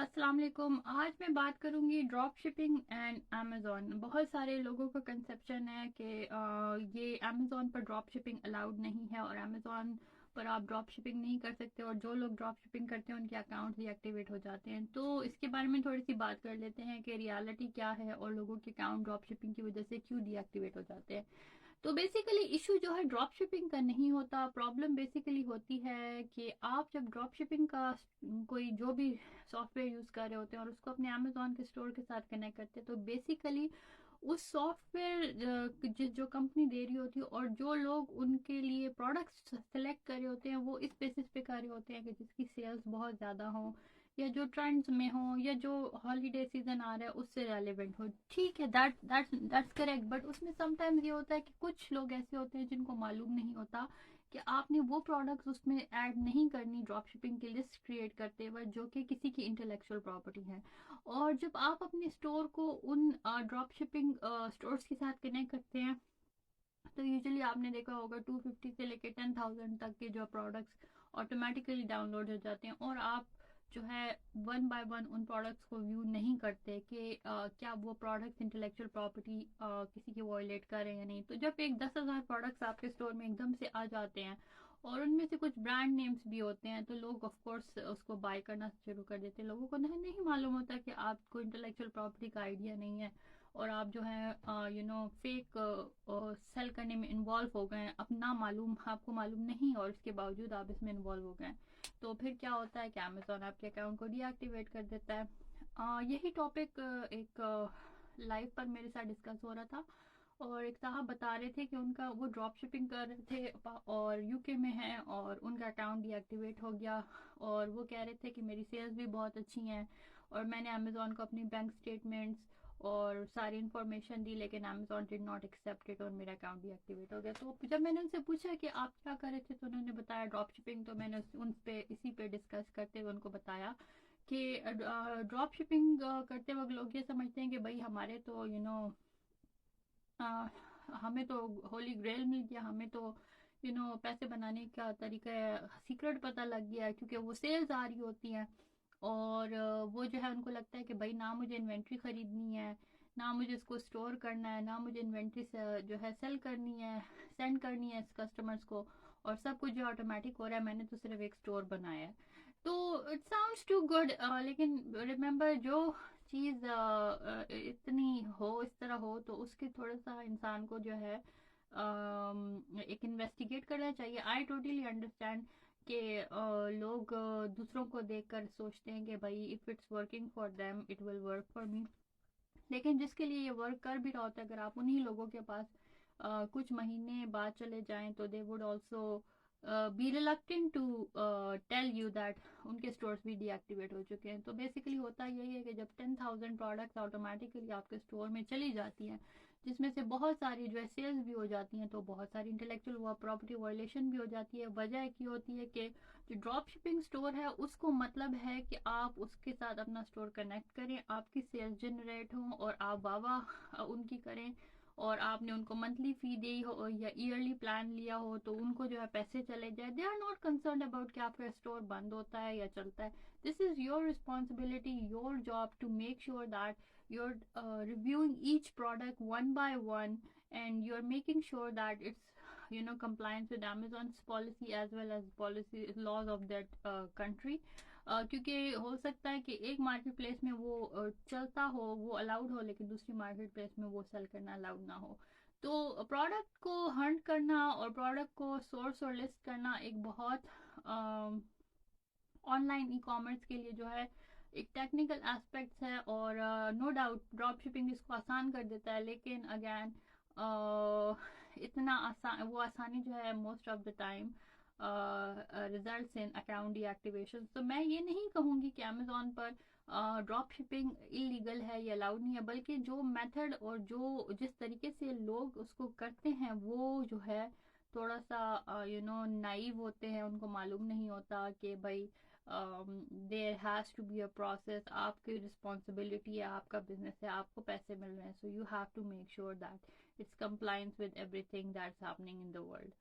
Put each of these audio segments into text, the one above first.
अस्सलाम वालेकुम। आज मैं बात करूंगी ड्रॉप शिपिंग एंड अमेज़ॉन। बहुत सारे लोगों का कंसेप्शन है कि ये अमेज़ॉन पर ड्रॉप शिपिंग अलाउड नहीं है और अमेज़ॉन पर आप ड्रॉप शिपिंग नहीं कर सकते, और जो लोग ड्रॉप शिपिंग करते हैं उनके अकाउंट डीएक्टिवेट हो जाते हैं। तो इसके बारे में थोड़ी सी बात कर लेते हैं कि रियलिटी क्या है और लोगों के अकाउंट ड्रॉप शिपिंग की वजह से क्यों डीएक्टिवेट हो जाते हैं। तो बेसिकली इशू जो है ड्रॉप शिपिंग का नहीं होता। प्रॉब्लम बेसिकली होती है कि आप जब ड्रॉप शिपिंग का कोई जो भी सॉफ्टवेयर यूज़ कर रहे होते हैं और उसको अपने अमेज़ॉन के स्टोर के साथ कनेक्ट करते हैं, तो बेसिकली उस सॉफ्टवेयर जिस जो कंपनी दे रही होती है और जो लोग उनके लिए प्रोडक्ट्स सेलेक्ट कर रहे होते हैं वो इस बेसिस पे कर रहे होते हैं कि जिसकी सेल्स बहुत ज़्यादा हो, या जो ट्रेंड्स में हो, या जो हॉलीडे सीजन आ रहा है उससे रेलिवेंट हो। ठीक है, दैट्स करेक्ट। बट उसमें समटाइम्स ये होता है कि कुछ लोग ऐसे होते हैं जिनको मालूम नहीं होता कि आपने वो प्रोडक्ट्स उसमें ऐड नहीं करनी ड्रॉप शिपिंग की लिस्ट क्रिएट करते हुए, जो कि किसी की इंटेलेक्चुअल प्रॉपर्टी है। और जब आप अपने स्टोर को उन ड्रॉप शिपिंग स्टोर्स के साथ कनेक्ट करते हैं, तो यूजुअली आपने देखा होगा 250 से लेके 10,000 तक के जो प्रोडक्ट्स ऑटोमेटिकली डाउनलोड हो जाते हैं, और आप जो है वन बाय वन उन प्रोडक्ट्स को व्यू नहीं करते कि क्या वो प्रोडक्ट्स इंटेलेक्चुअल प्रॉपर्टी किसी की वॉयलेट कर रहे हैं या नहीं। तो जब एक 10,000 प्रोडक्ट्स आपके स्टोर में एकदम से आ जाते हैं और उनमें से कुछ ब्रांड नेम्स भी होते हैं, तो लोग ऑफ कोर्स उसको बाय करना शुरू कर देते हैं। लोगों को नहीं मालूम होता कि आपको इंटेलेक्चुअल प्रॉपर्टी का आइडिया नहीं है, और आप जो है फेक सेल करने में इन्वॉल्व हो गए हैं, अपना मालूम आपको मालूम नहीं और इसके बावजूद आप इसमें इन्वॉल्व हो गए। तो फिर क्या होता है कि अमेज़ॉन आपके अकाउंट को डीएक्टिवेट कर देता है। यही टॉपिक एक लाइव पर मेरे साथ डिस्कस हो रहा था, और एक साहब बता रहे थे कि उनका वो ड्रॉप शिपिंग कर रहे थे और यूके में हैं और उनका अकाउंट डीएक्टिवेट हो गया, और वो कह रहे थे कि मेरी सेल्स भी बहुत अच्छी हैं और मैंने अमेज़ॉन को अपनी बैंक स्टेटमेंट्स और सारी इन्फॉर्मेशन दी, लेकिन Amazon did not accept it और मेरा अकाउंट डीएक्टिवेट हो गया। तो जब मैंने उनसे पूछा कि आप क्या कर रहे थे, तो उन्होंने बताया ड्रॉप शिपिंग। तो मैंने उन पे इसी पे डिस्कस करते हुए उनको बताया कि ड्रॉप शिपिंग करते वक्त लोग ये समझते हैं कि भाई हमारे तो हमें तो होली ग्रेल मिल गया, हमें तो पैसे बनाने का तरीका सीक्रेट पता लग गया, क्योंकि वो सेल्स आ रही होती हैं। और वो जो है उनको लगता है कि भाई ना मुझे इन्वेंट्री खरीदनी है, ना मुझे इसको स्टोर करना है, ना मुझे इन्वेंट्री जो है सेल करनी है, सेंड करनी है कस्टमर्स को, और सब कुछ जो ऑटोमेटिक हो रहा है, मैंने तो सिर्फ एक स्टोर बनाया है। तो इट साउंड्स टू गुड, लेकिन रिमेंबर जो चीज़ इतनी हो, इस तरह हो, तो उसके थोड़ा सा इंसान को जो है एक इन्वेस्टिगेट करना चाहिए। आई टोटली अंडरस्टैंड कि लोग दूसरों को देखकर सोचते हैं कि भाई if it's working for them it will work for me. लेकिन जिसके लिए ये वर्क कर भी रहा होता है, अगर आप उन्हीं लोगों के पास कुछ महीने बाद चले जाएं, तो they would also be reluctant to tell you that उनके स्टोर्स भी डीएक्टिवेट हो चुके हैं। तो बेसिकली होता यही है कि जब 10,000 प्रोडक्ट्स ऑटोमेटिकली आपके स्टोर में चली जाती हैं, जिसमें से बहुत सारी जो है सेल्स भी हो जाती हैं, तो बहुत सारी इंटेलेक्चुअल प्रॉपर्टी वायलेशन भी हो जाती है। वजह की होती है कि जो ड्रॉप शिपिंग स्टोर है उसको मतलब है कि आप उसके साथ अपना स्टोर कनेक्ट करें, आपकी सेल्स जनरेट हों और आप वाह उनकी करें, और आपने उनको मंथली फी दी हो या ईयरली प्लान लिया हो, तो उनको जो है पैसे चले जाए। They are not concern about कि आपका स्टोर बंद होता है या चलता है। This is your responsibility, your job to make sure that you're reviewing each product one by one, and you're making sure that it's compliance with Amazon's policy as well as policy laws of that country. क्योंकि हो सकता है कि एक market place में वो चलता हो, वो अलाउड हो, लेकिन दूसरी मार्केट प्लेस में वो सेल करना अलाउड ना हो। तो प्रोडक्ट को हंट करना और प्रोडक्ट को सोर्स और लिस्ट करना एक बहुत ऑनलाइन ई कॉमर्स के लिए जो है एक टेक्निकल एस्पेक्ट्स है, और नो डाउट ड्रॉप शिपिंग इसको आसान कर देता है, लेकिन अगैन इतना आसान, वो आसानी जो है most of the time results in account deactivation. तो मैं ये नहीं कहूँगी कि अमेज़ॉन पर ड्रॉप शिपिंग इलीगल है या अलाउड नहीं है, बल्कि जो मेथड और जो जिस तरीके से लोग उसको करते हैं वो जो है थोड़ा सा नाइव होते हैं। उनको मालूम नहीं होता कि भाई there has to be a process, आपकी रिस्पॉन्सिबिलिटी है, आपका बिजनेस है, आपको पैसे मिल रहे हैं, so you have to make sure that it's compliance with everything that's happening in the world.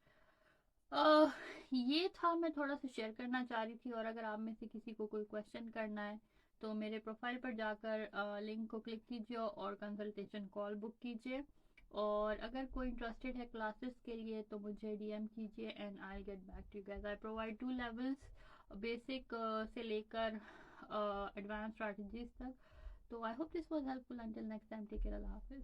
ये था, मैं थोड़ा सा शेयर करना चाह रही थी, और अगर आप में से किसी को कोई क्वेश्चन करना है تو میرے پروفائل پر جا کر لنک کو کلک کیجیے اور کنسلٹیشن کال بک کیجیے. اور اگر کوئی انٹرسٹیڈ ہے کلاسز کے لیے تو مجھے ڈی ایم کیجیے and I get back to you guys. I provide 2 levels, basic سے لے کر ایڈوانس اسٹریٹجیز تک. تو I hope this was helpful. Until next time, take care, اللہ حافظ.